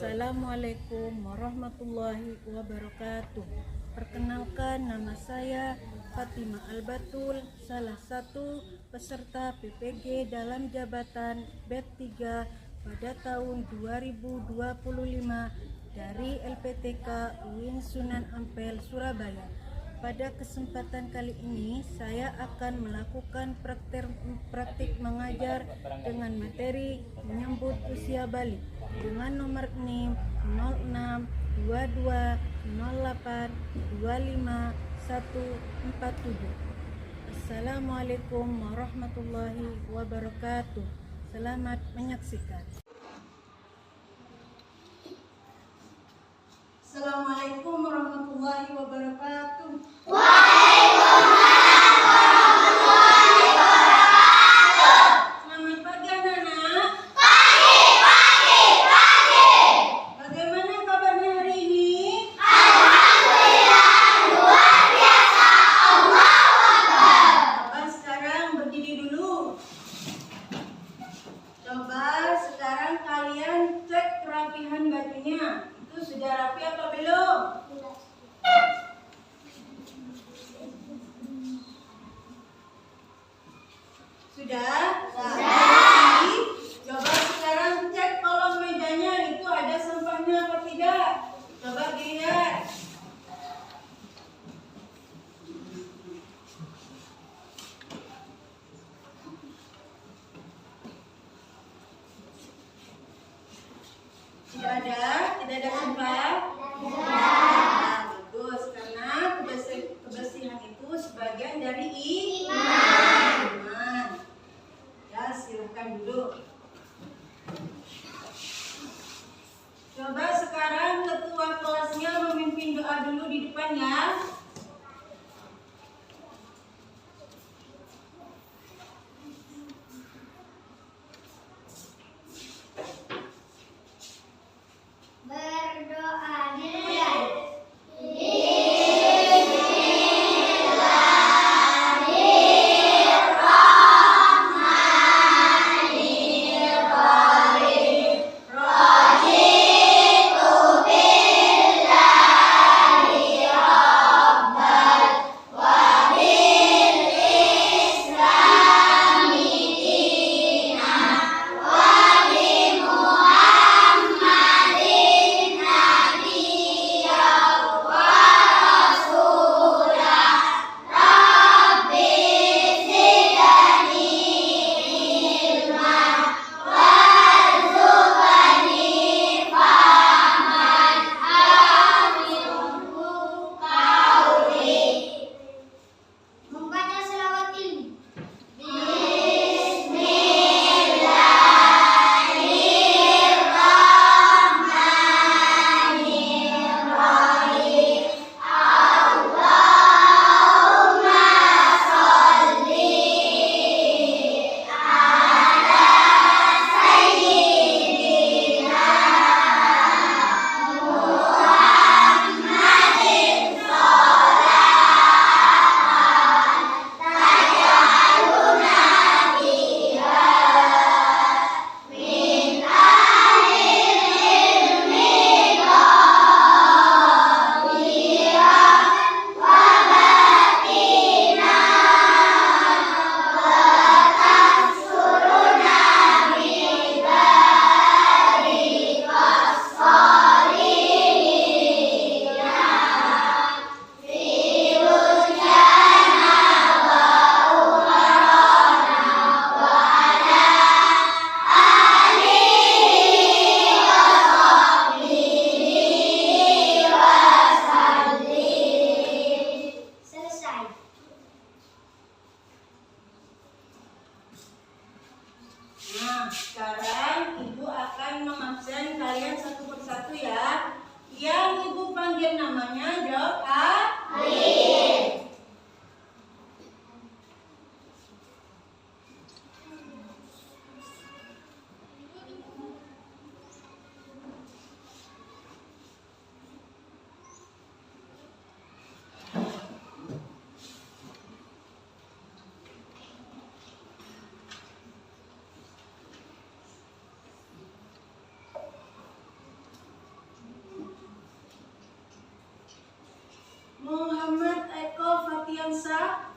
Assalamualaikum warahmatullahi wabarakatuh. Perkenalkan, nama saya Fatimah Al-Batul, salah satu peserta PPG dalam jabatan BET 3 pada tahun 2025 dari LPTK UIN Sunan Ampel, Surabaya. Pada kesempatan kali ini saya akan melakukan praktik mengajar dengan materi menyambut usia balik dengan nomor NIM 06 22 08 25 147. Assalamualaikum warahmatullahi wabarakatuh. Selamat menyaksikan. Assalamualaikum warahmatullahi wabarakatuh. Selamat pagi anak-anak. Bagaimana kabarnya hari ini? Coba sekarang berdiri dulu. Coba sekarang kalian cek kerapihan bajunya. Itu sudah rapi apa belum? Sudah? Sudah. Coba sekarang cek kolong mejanya itu ada sampahnya apa tidak? Coba dilihat. Tidak ada? Tidak ada sampah? Nah, bagus, karena kebersihan itu sebagian dari iman. Ya, silakan duduk. Coba sekarang ketua kelasnya memimpin doa dulu di depan ya. Berdoa dimulai. Membaca selawat ilmi. Selesai. Nah, sekarang ibu akan mengabsen kalian satu persatu ya. Yang ibu panggil namanya jawab Alif. Nisa?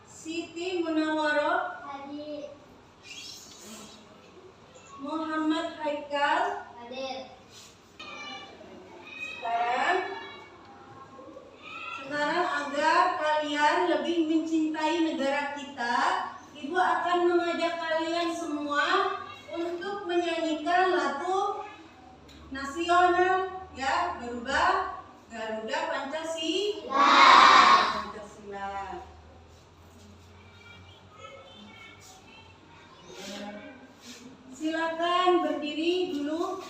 Siti Munawaroh? Hadir. Muhammad Haikal? Hadir. Sekarang agar kalian lebih mencintai negara kita, Ibu akan mengajak kalian semua untuk menyanyikan lagu nasional ya, berubah Garuda Pancasila. Silakan berdiri dulu.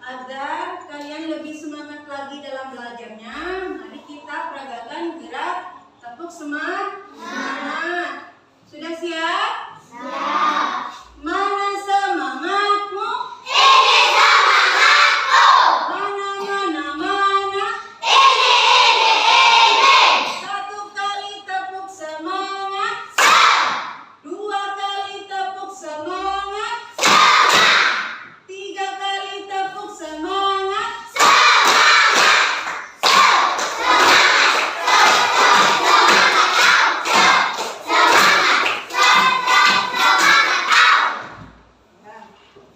Agar kalian lebih semangat lagi dalam belajarnya, mari kita peragakan gerak tepuk semangat. Sudah siap? Siap. Mana semangatmu? Ini semangatku. Mana? Ini. Satu kali tepuk semangat. Dua kali tepuk semangat. Tiga kali tepuk semangat.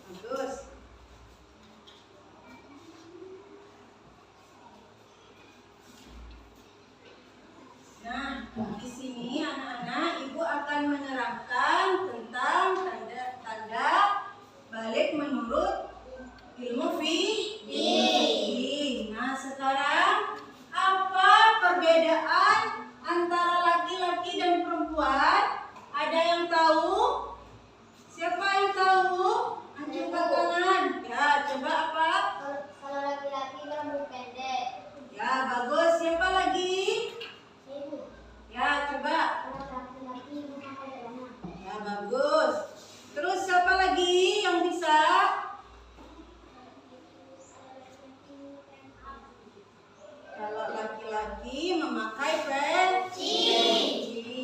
Bagus. Nah, di sini anak-anak, Ibu akan menerangkan tentang tanda-tanda balik menurut ilmu fikih. Nah, sekarang apa perbedaan antara laki-laki dan perempuan? Ada yang tahu? Siapa yang tahu? Angkat tangan. Ya, coba apa? Kalau laki-laki rambut pendek. Ya, bagus. Siapa lagi? Ibu. Ya, coba. Kalau laki-laki memakai celana. Ya, bagus. Terus siapa lagi yang bisa? Kalau laki-laki memakai peci.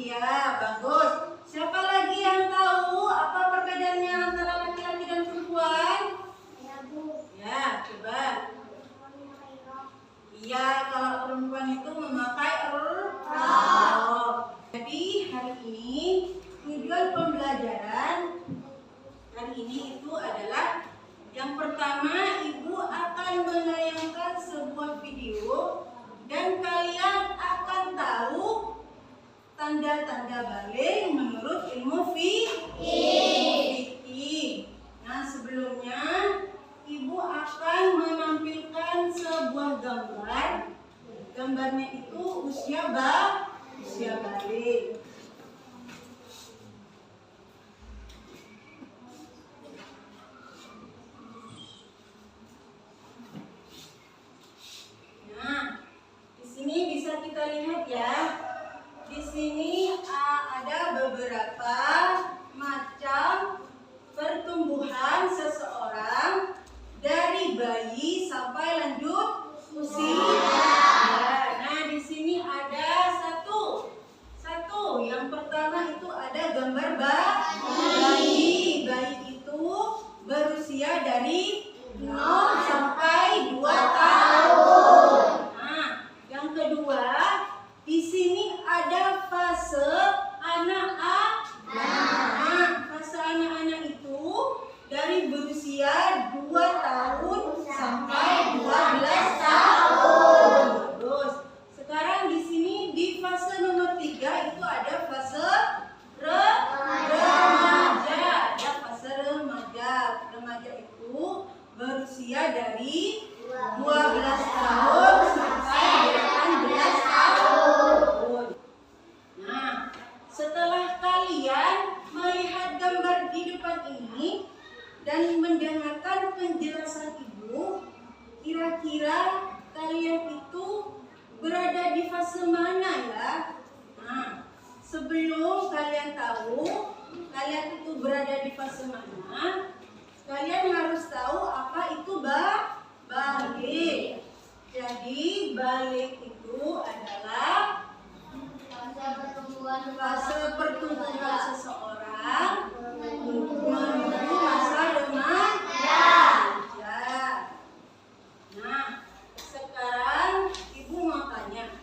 Ya, bagus. Siapa lagi yang tahu apa perbedaannya antara laki-laki dan perempuan? Ya, Bu. Ya, coba. Perempuan memakai rok. Iya, kalau perempuan itu memakai rok. Jadi hari ini tujuan pembelajaran hari ini itu adalah yang pertama, Ibu akan menayangkan sebuah video dan kalian akan tahu tanda-tanda balik menurut ilmu fikih. Nah, sebelumnya Ibu akan menampilkan sebuah gambar. Gambarnya itu usia balik. Nah, di sini bisa kita lihat ya. Di sini ada beberapa macam pertumbuhan seseorang dari bayi sampai lanjut usia. Nah, di sini ada satu. Yang pertama itu ada gambar bayi. Bayi itu berusia dari 0 sampai 2 tahun. Nah, yang kedua, di sini ada fase anak-anak. Remaja itu berusia dari 12 tahun sampai 18 tahun. Nah, setelah kalian melihat gambar di depan ini dan mendengarkan penjelasan ibu, kira-kira kalian itu berada di fase mana ya? Nah, sebelum kalian tahu kalian itu berada di fase mana, kalian harus tahu apa itu balik. Jadi balik itu adalah fase pertumbuhan seseorang menuju masa remaja. Nah, sekarang ibu mau tanya.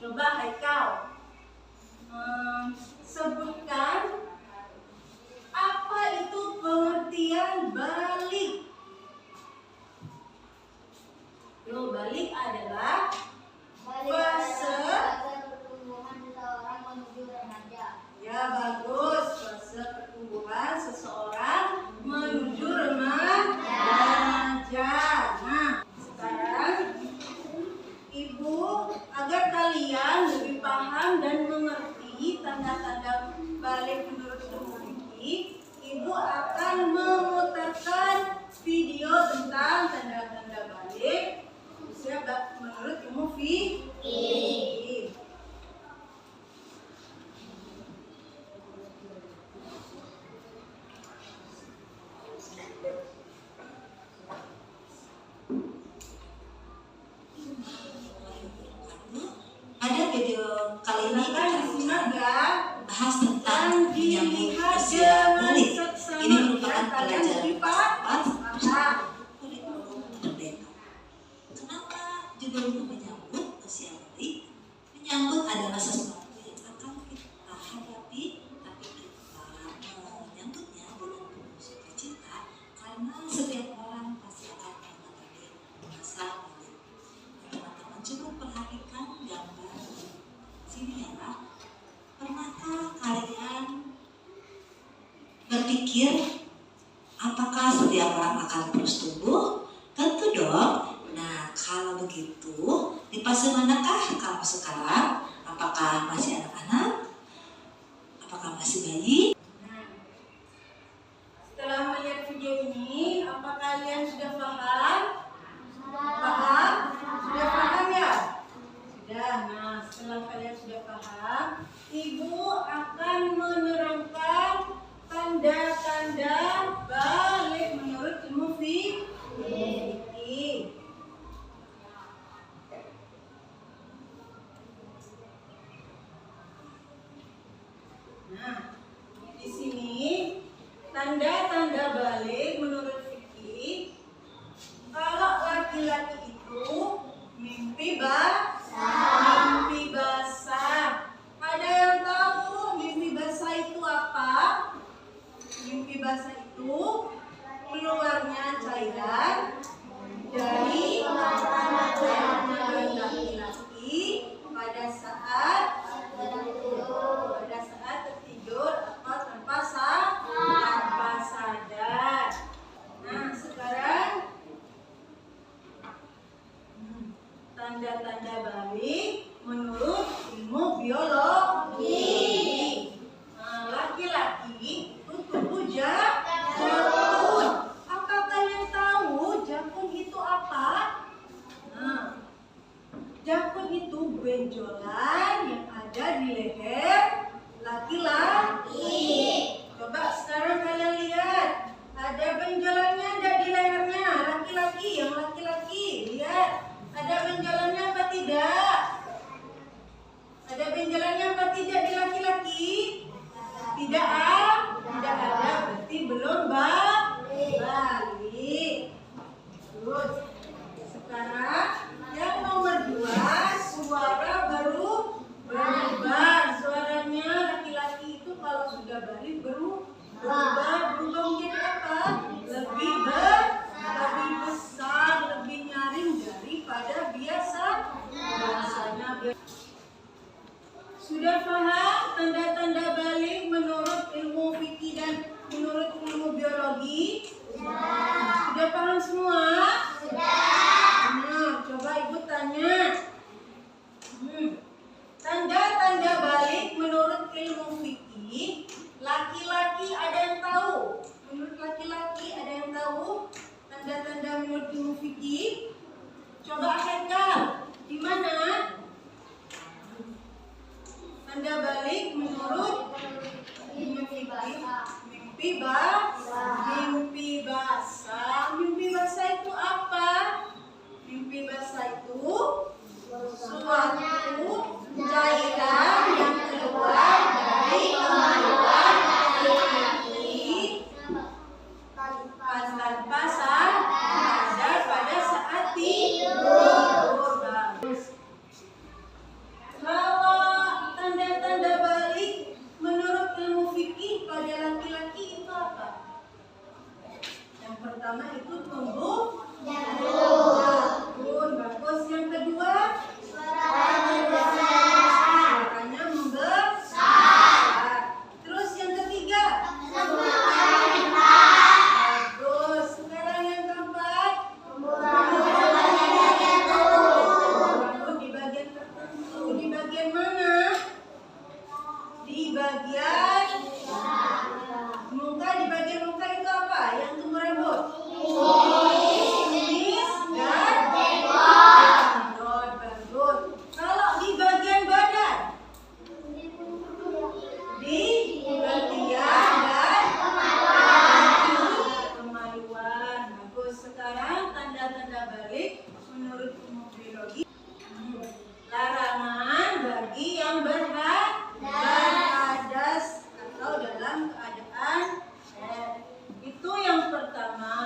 Coba Haikal, sebutkan apa itu pengertian balik. Balik adalah fase. pertumbuhan seseorang menuju remaja. Ya bagus, fase pertumbuhan seseorang menuju remaja. Nah, sekarang ibu agar kalian lebih paham dan mengerti tanda-tanda balik menurut ilmu fikih, ibu akan memutarkan video tentang tanda-tanda balik menurut ilmu fikih. Pada video kali ini kita akan bahas tentang menyambut usia balik. Ini merupakan pelajaran filsafat kurikulum merdeka. Kenapa judulnya menyambut usia balik? Menyambut adalah sesuatu yang akan kita hadapi, tapi kita menyambutnya dengan penuh sukacita karena setiap orang pasti akan mengalami masa balik. Teman-teman coba perhatikan gambar sini ya. Pernahkah kalian berpikir apakah setiap orang akan terus tumbuh? Tentu dong. Nah, kalau begitu, di fase manakah kamu sekarang? Apakah masih anak-anak? Apakah masih bayi? Setelah melihat video ini, apa kalian sudah paham? Paham? Sudah paham ya? Sudah. Nah, setelah kalian sudah paham, ibu akan menerangkan tanda-tanda balik menurut ilmu fikih. Nah, di sini tanda-tanda balik menurut fikih. Kalau laki-laki itu mimpi basah. Ada yang tahu mimpi basah itu apa? Mimpi basah itu keluarnya cairan dari laki-laki pada saat tertidur atau tanpa sadar. Nah, sekarang tanda-tanda balik menurut ilmu biologi. Nah, laki-laki itu tubuh jakun. Apa kalian tahu jakun itu apa? Nah, jakun itu benjolan yang biologi? Sudah paham semua? Nah, coba ibu tanya. Tanda-tanda balik menurut ilmu fikih, laki-laki ada yang tahu? Menurut laki-laki ada yang tahu tanda-tanda menurut ilmu fikih? Coba Haikal, di mana? Tanda balik menurut ilmu fikih. Mimpi basah. Mimpi basah itu apa? Mimpi basah itu suatu cairan yang keluar dari kemaluan laki-laki tanpa sadar pada saat tidur. Bagus. Kalau tanda-tanda balik menurut ilmu fikih pada laki-laki itu apa? Yang pertama itu tumbuh janggut. Bagus. Yang kedua, suaranya membesar. Terus yang ketiga, bagus. Sekarang yang keempat, di bagian tertentu. Di bagian mana? Di bagian muka. Di bagian muka itu apa? Yang tumbuh rambut. Kumis dan jenggot. Bagus. Kalau di bagian badan, di bagian dan kemaluan. Bagus. Sekarang tanda-tanda balik menurut ilmu biologi. Larangan bagi yang berhadas atau dalam keadaan itu yang pertama,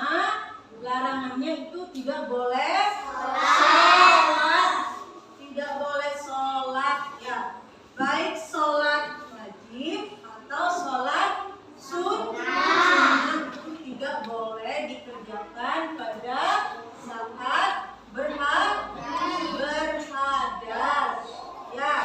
larangannya itu tidak boleh sholat. Tidak boleh sholat ya. Baik sholat wajib atau sholat sunnah itu tidak boleh dikerjakan pada saat berhadas ya.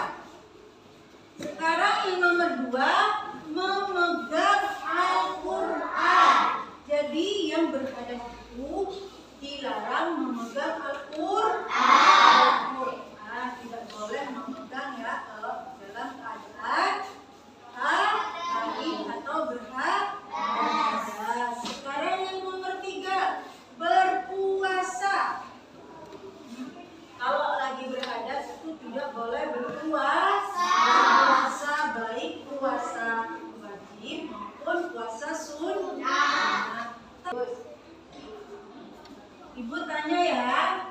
Sekarang yang nomor 2, memegang Al-Quran. Jadi yang berhadas itu dilarang memegang Al-Quran. Tidak boleh memegang ya kalau dalam keadaan haid atau berhadas. Sekarang yang nomor 3, berpuasa. Kalau lagi berhadas itu tidak boleh berpuasa. Puasa baik puasa wajib maupun puasa sunnah. Ibu tanya ya.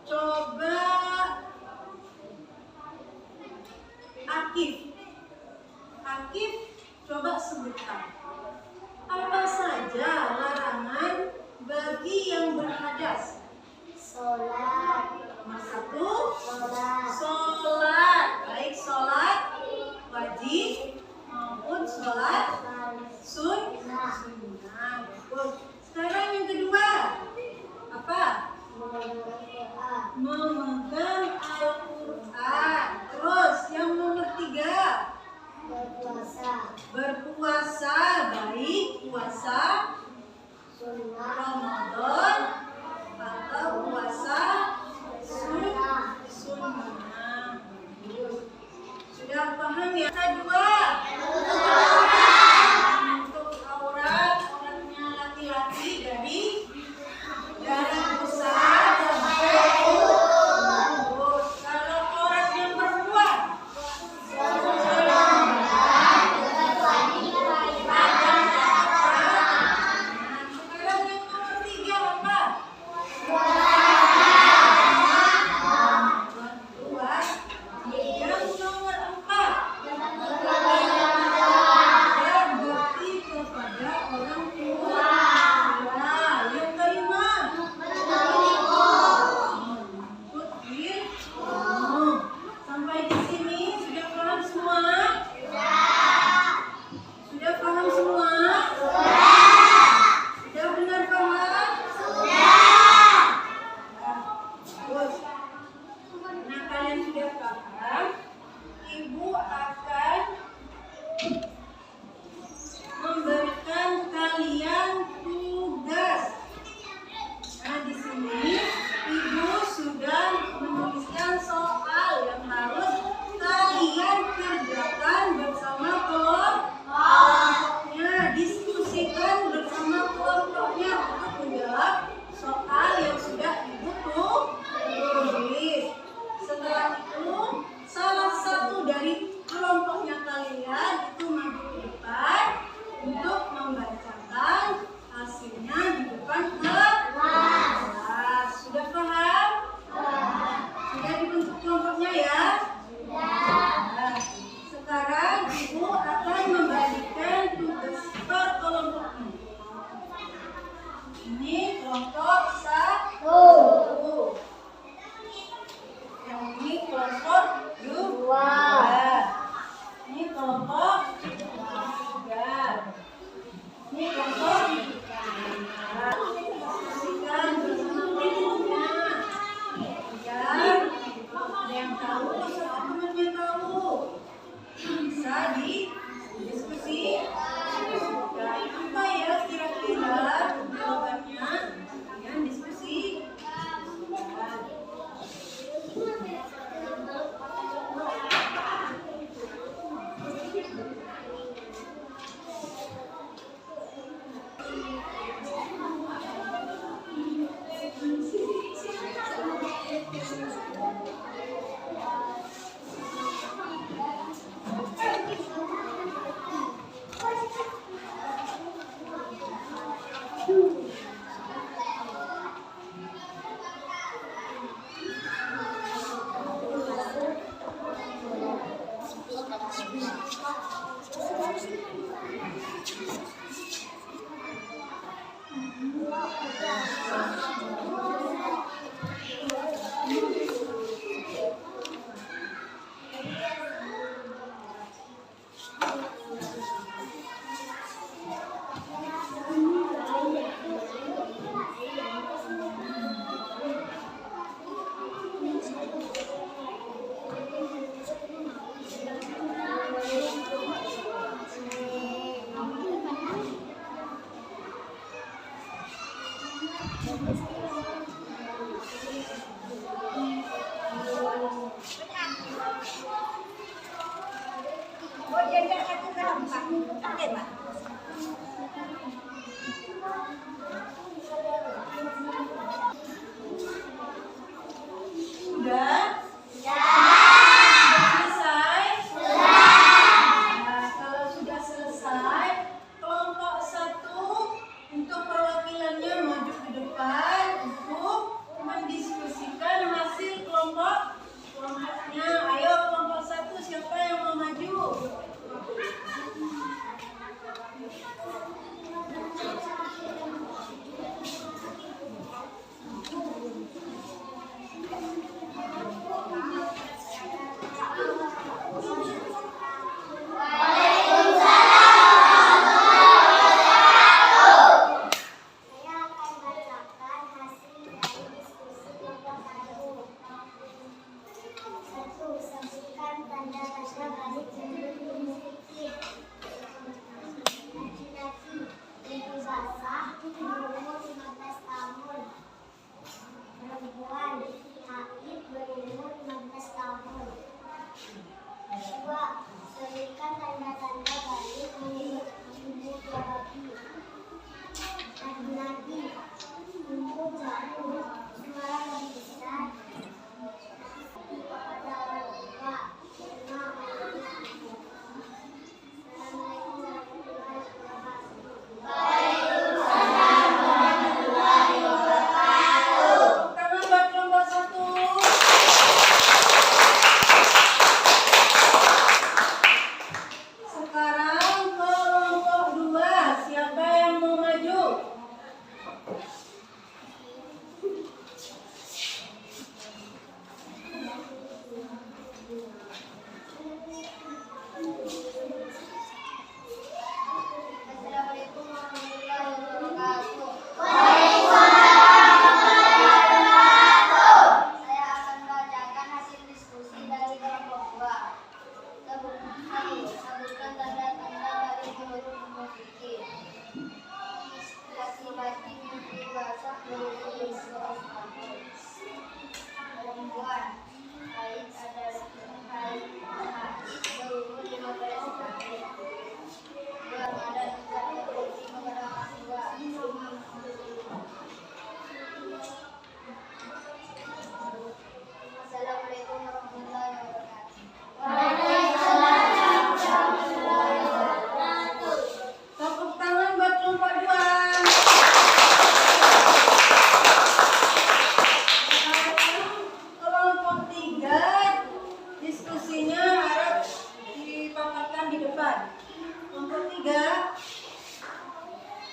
Coba Akif coba sebutkan apa saja larangan bagi yang berhadas. Sholat. Nomor 1, Sholat. sholat. Baik sholat wajib maupun sholat sunnah. membacakan hasilnya di depan kelas. Sudah paham? Sudah dibentuk kelompoknya ya? Nah, sekarang Ibu akan membagikan tugas per kelompoknya. Ini kelompok 1. Yang ini kelompok 2. Ini kelompok 3. Ini kelompok 4. Pastikan bersama kelompoknya. Biar ada yang tahu, sama temannya tahu. Bisa didiskusi. Dan apa ya kira-kira jawabannya? Kalian diskusi. Sudah? Selesai? Nah, kalau sudah selesai, kelompok 1 untuk perwakilannya maju ke depan untuk mendiskusikan hasil kelompoknya. Ayo kelompok 1, siapa yang mau maju? Saya akan bacakan hasil dari diskusi kelompok 1. 1. Saksikan tanda-tanda balik sebelum sedikit. Laki-laki ibu basah berumur 15 tahun. Perempuan haid berumur 15 tahun. 2. Berikan tanda-tanda balik menurut ibu babi. Laki-laki umur jauh, suara lebih besar. Kepada orang tua, terima kasih. Assalamualaikum warahmatullahi wabarakatuh. Pertama buat kelompok 1.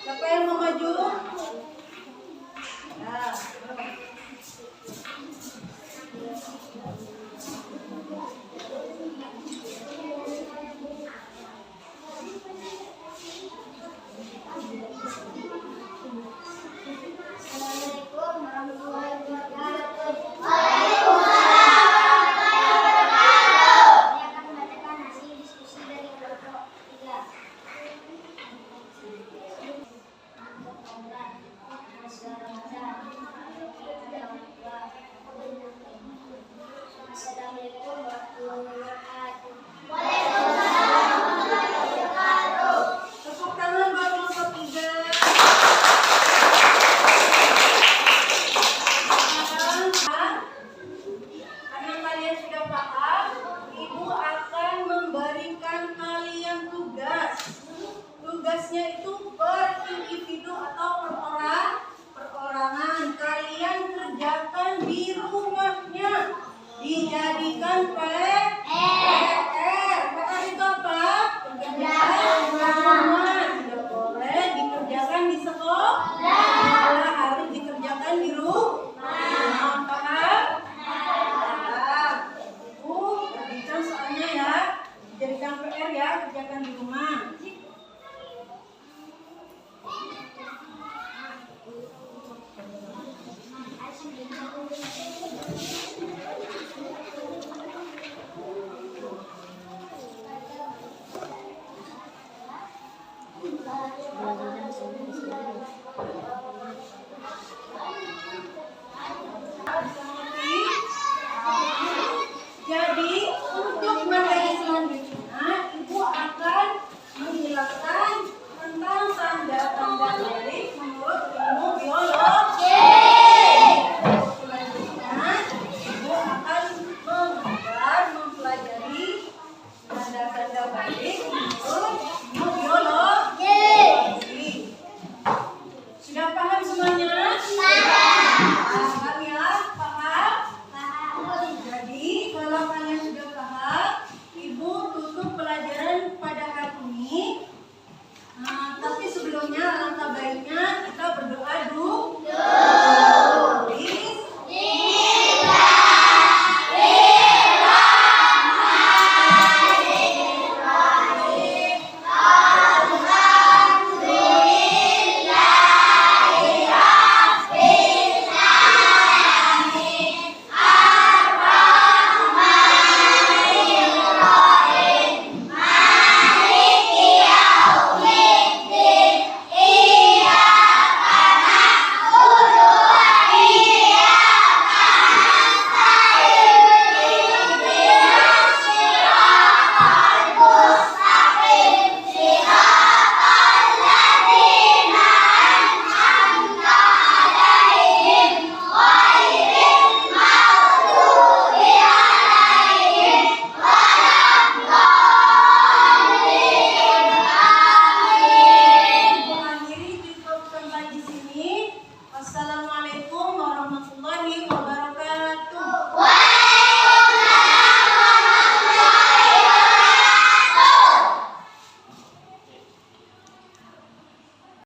Siapa yang mau maju? Ya. Assalamualaikum warahmatullahi wabarakatuh. Saya akan membacakan hasil diskusi dari kelompok 3. Assalamualaikum warahmatullahi wabarakatuh. Tepuk tangan buat kelompok 3. Karena kalian sudah paham, Ibu akan memberikan kalian tugas. Tugasnya itu per individu atau perorangan. Kalian kerjakan di rumahnya. Dijadikan